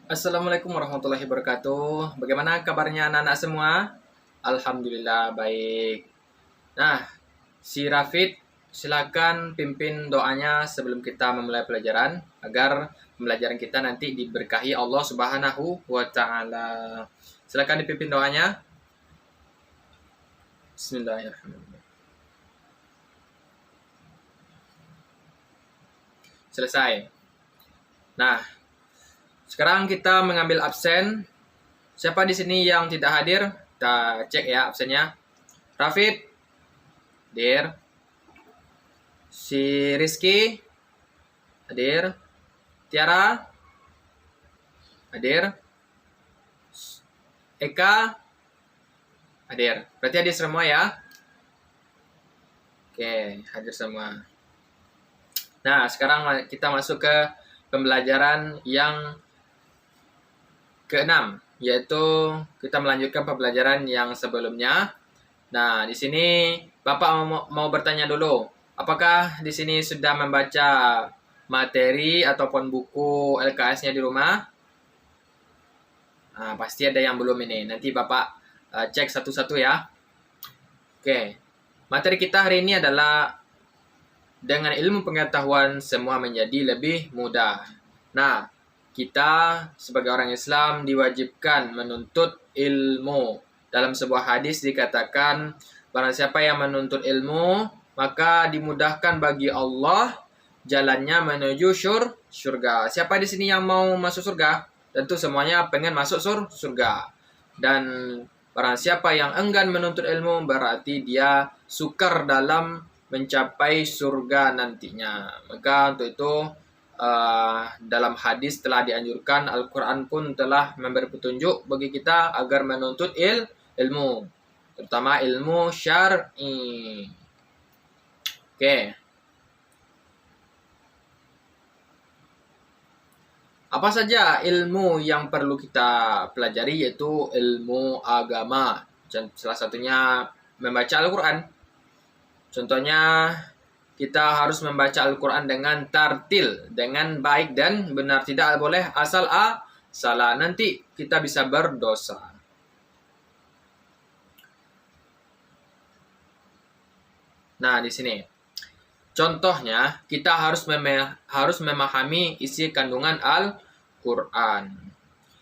Assalamualaikum warahmatullahi wabarakatuh. Bagaimana kabarnya anak-anak semua? Alhamdulillah baik. Nah, si Rafid, silakan pimpin doanya sebelum kita memulai pelajaran agar pembelajaran kita nanti diberkahi Allah Subhanahu wa taala. Silakan dipimpin doanya. Bismillahirrahmanirrahim. Selesai. Nah, sekarang kita mengambil absen. Siapa di sini yang tidak hadir? Kita cek ya absennya. Rafid, hadir. Si Rizky, hadir. Tiara, hadir. Eka, hadir. Berarti hadir semua ya. Oke, hadir semua. Nah, sekarang kita masuk ke pembelajaran yang keenam, yaitu kita melanjutkan pembelajaran yang sebelumnya. Nah, di sini Bapak mau bertanya dulu, apakah di sini sudah membaca materi ataupun buku LKS-nya di rumah? Nah, pasti ada yang belum ini. Nanti Bapak cek satu-satu ya. Oke, materi kita hari ini adalah dengan ilmu pengetahuan semua menjadi lebih mudah. Nah, kita sebagai orang Islam diwajibkan menuntut ilmu. Dalam sebuah hadis dikatakan, barang siapa yang menuntut ilmu, maka dimudahkan bagi Allah jalannya menuju surga. Siapa di sini yang mau masuk surga? Tentu semuanya pengen masuk surga. Dan barang siapa yang enggan menuntut ilmu, berarti dia sukar dalam mencapai surga nantinya. Maka untuk itu dalam hadis telah dianjurkan, Al-Quran pun telah memberi petunjuk bagi kita agar menuntut ilmu, terutama ilmu syar'i. Oke. Apa saja ilmu yang perlu kita pelajari, yaitu ilmu agama. Salah satunya membaca Al-Quran. Contohnya, kita harus membaca Al-Quran dengan tartil, dengan baik dan benar. Tidak boleh asal salah. Nanti kita bisa berdosa. Nah, di sini. Contohnya, kita harus memahami isi kandungan Al-Quran.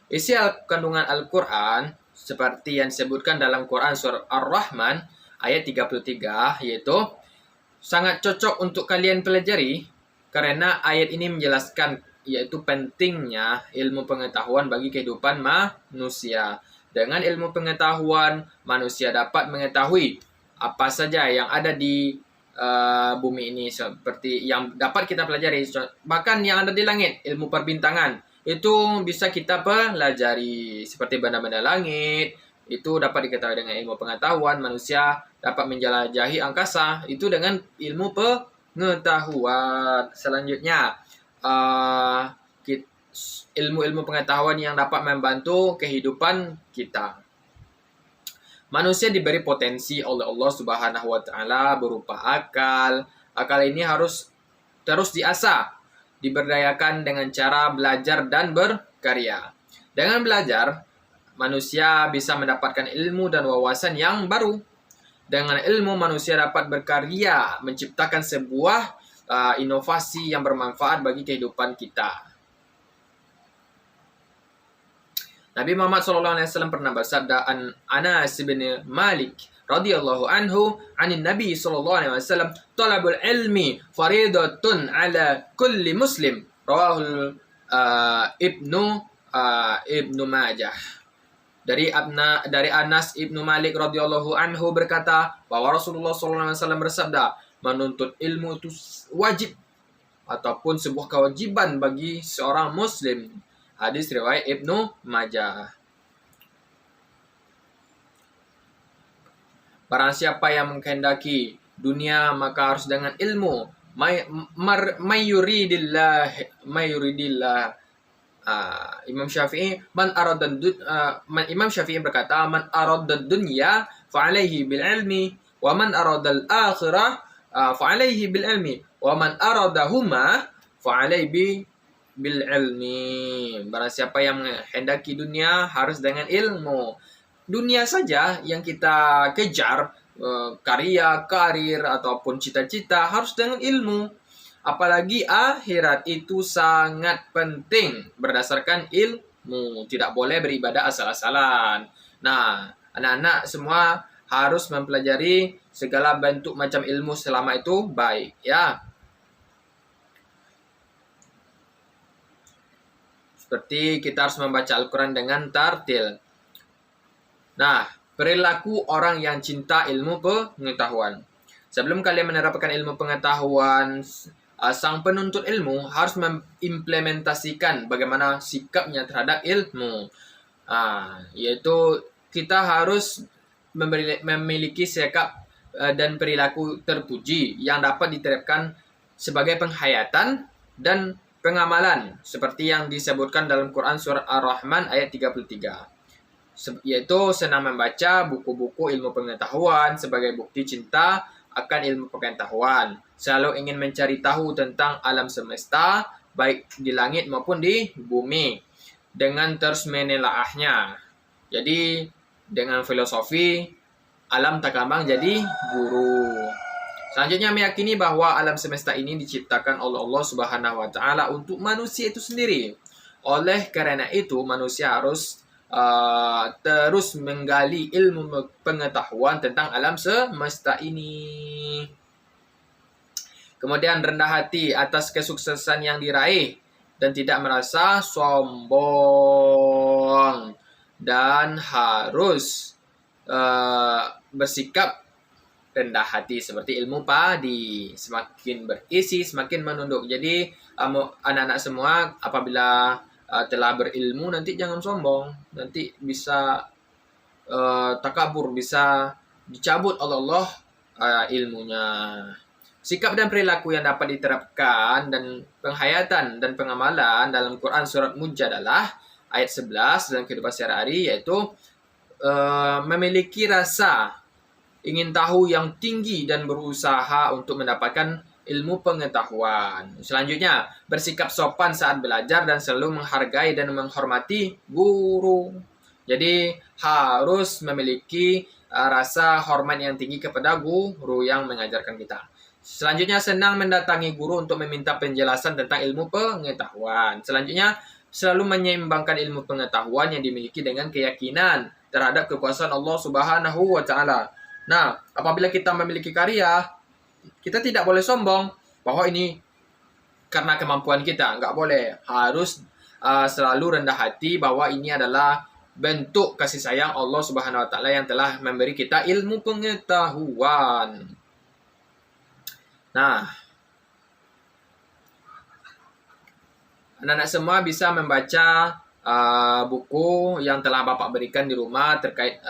Isi kandungan Al-Quran, seperti yang disebutkan dalam Quran Surah Ar-Rahman, ayat 33, yaitu sangat cocok untuk kalian pelajari karena ayat ini menjelaskan yaitu pentingnya ilmu pengetahuan bagi kehidupan manusia. Dengan ilmu pengetahuan, manusia dapat mengetahui apa saja yang ada di bumi ini, seperti yang dapat kita pelajari. Bahkan yang ada di langit, ilmu perbintangan, itu bisa kita pelajari. Seperti benda-benda langit, itu dapat diketahui dengan ilmu pengetahuan. Manusia dapat menjelajahi angkasa, itu dengan ilmu pengetahuan. Selanjutnya, ilmu-ilmu pengetahuan yang dapat membantu kehidupan kita. Manusia diberi potensi oleh Allah Subhanahu wa taala berupa akal. Akal ini harus terus diasah, diberdayakan dengan cara belajar dan berkarya. Dengan belajar, manusia bisa mendapatkan ilmu dan wawasan yang baru. Dengan ilmu, manusia dapat berkarya, menciptakan sebuah inovasi yang bermanfaat bagi kehidupan kita. Nabi Muhammad SAW pernah bersabda, Anas bin Malik radhiyallahu anhu, anin Nabi SAW, talabul ilmi faridatun ala kulli muslim, rawahul Ibnu Majah. Dari Anas ibnu Malik radhiyallahu anhu berkata bahwa Rasulullah SAW bersabda, menuntut ilmu itu wajib ataupun sebuah kewajiban bagi seorang muslim. Hadis riwayat Ibnu Majah. Barang siapa yang menghendaki dunia, maka harus dengan ilmu. Mayuridillah. Imam Syafi'i Imam Syafi'i berkata, man arada dunya fa alaihi bil ilmi wa man arada al akhirah fa alaihi bil ilmi wa man aradahuma fa alaihi bil ilmi. Barang siapa yang menghendaki dunia harus dengan ilmu. Dunia saja yang kita kejar, karya, karir, ataupun cita-cita harus dengan ilmu. Apalagi akhirat itu sangat penting berdasarkan ilmu. Tidak boleh beribadah asal-asalan. Nah, anak-anak semua harus mempelajari segala bentuk macam ilmu selama itu baik, ya. Seperti kita harus membaca Al-Quran dengan tartil. Nah, perilaku orang yang cinta ilmu pengetahuan. Sebelum kalian menerapkan ilmu pengetahuan, sang penuntut ilmu harus mengimplementasikan bagaimana sikapnya terhadap ilmu. Yaitu kita harus memiliki sikap dan perilaku terpuji yang dapat diterapkan sebagai penghayatan dan pengamalan seperti yang disebutkan dalam Quran surah Ar-Rahman ayat 33, yaitu senang membaca buku-buku ilmu pengetahuan sebagai bukti cinta akan ilmu pengetahuan, selalu ingin mencari tahu tentang alam semesta baik di langit maupun di bumi dengan terus menelaahnya. Jadi dengan filosofi alam tak gampang jadi guru. Selanjutnya meyakini bahwa alam semesta ini diciptakan oleh Allah Subhanahu wa taala untuk manusia itu sendiri. Oleh karena itu manusia harus terus menggali ilmu pengetahuan tentang alam semesta ini. Kemudian rendah hati atas kesuksesan yang diraih dan tidak merasa sombong, dan harus bersikap rendah hati seperti ilmu padi, semakin berisi semakin menunduk. Jadi anak-anak semua apabila telah berilmu nanti jangan sombong, nanti bisa takabur, bisa dicabut oleh Allah ilmunya. Sikap dan perilaku yang dapat diterapkan dan penghayatan dan pengamalan dalam Quran surat Mujadalah ayat 11 dalam kehidupan sehari-hari, yaitu memiliki rasa ingin tahu yang tinggi dan berusaha untuk mendapatkan ilmu pengetahuan. Selanjutnya, bersikap sopan saat belajar dan selalu menghargai dan menghormati guru. Jadi, harus memiliki rasa hormat yang tinggi kepada guru yang mengajarkan kita. Selanjutnya, senang mendatangi guru untuk meminta penjelasan tentang ilmu pengetahuan. Selanjutnya, selalu menyeimbangkan ilmu pengetahuan yang dimiliki dengan keyakinan terhadap kekuasaan Allah Subhanahu wa taala. Nah, apabila kita memiliki karya, kita tidak boleh sombong bahwa ini karena kemampuan kita. Nggak boleh. Harus selalu rendah hati bahwa ini adalah bentuk kasih sayang Allah Subhanahu wa taala yang telah memberi kita ilmu pengetahuan. Nah, anak-anak semua bisa membaca buku yang telah Bapak berikan di rumah terkait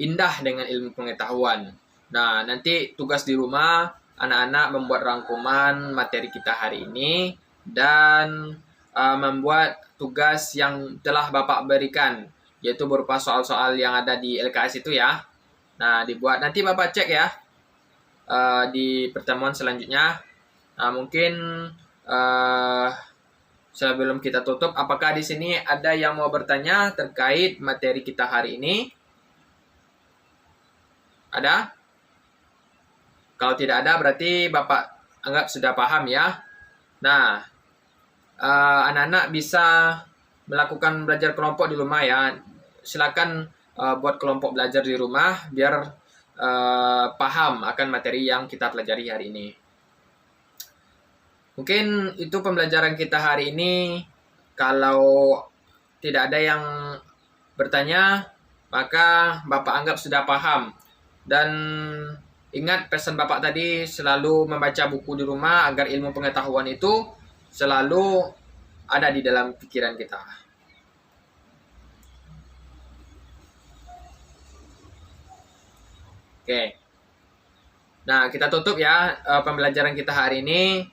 indah dengan ilmu pengetahuan. Nah, nanti tugas di rumah anak-anak membuat rangkuman materi kita hari ini dan membuat tugas yang telah Bapak berikan, yaitu berupa soal-soal yang ada di LKS itu ya. Nah, dibuat nanti Bapak cek ya di pertemuan selanjutnya. Nah, mungkin sebelum kita tutup, apakah di sini ada yang mau bertanya terkait materi kita hari ini? Ada? Kalau tidak ada berarti Bapak anggap sudah paham ya. Nah, anak-anak bisa melakukan belajar kelompok di rumah ya. Silakan buat kelompok belajar di rumah biar paham akan materi yang kita pelajari hari ini. Mungkin itu pembelajaran kita hari ini. Kalau tidak ada yang bertanya, maka Bapak anggap sudah paham. Dan ingat pesan Bapak tadi, selalu membaca buku di rumah agar ilmu pengetahuan itu selalu ada di dalam pikiran kita. Oke. Nah, kita tutup ya pembelajaran kita hari ini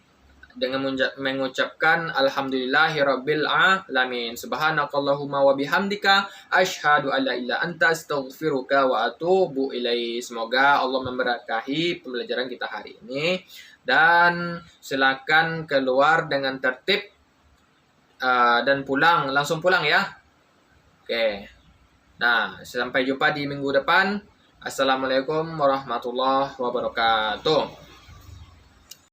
dengan mengucapkan alhamdulillahirabbil alamin. Subhanakallahumma wa bihamdika asyhadu alla ilaha anta astaghfiruka wa atubu ilaik. Semoga Allah memberkahi pembelajaran kita hari ini dan silakan keluar dengan tertib dan pulang, langsung pulang ya. Oke. Nah, sampai jumpa di minggu depan. Assalamualaikum warahmatullahi wabarakatuh.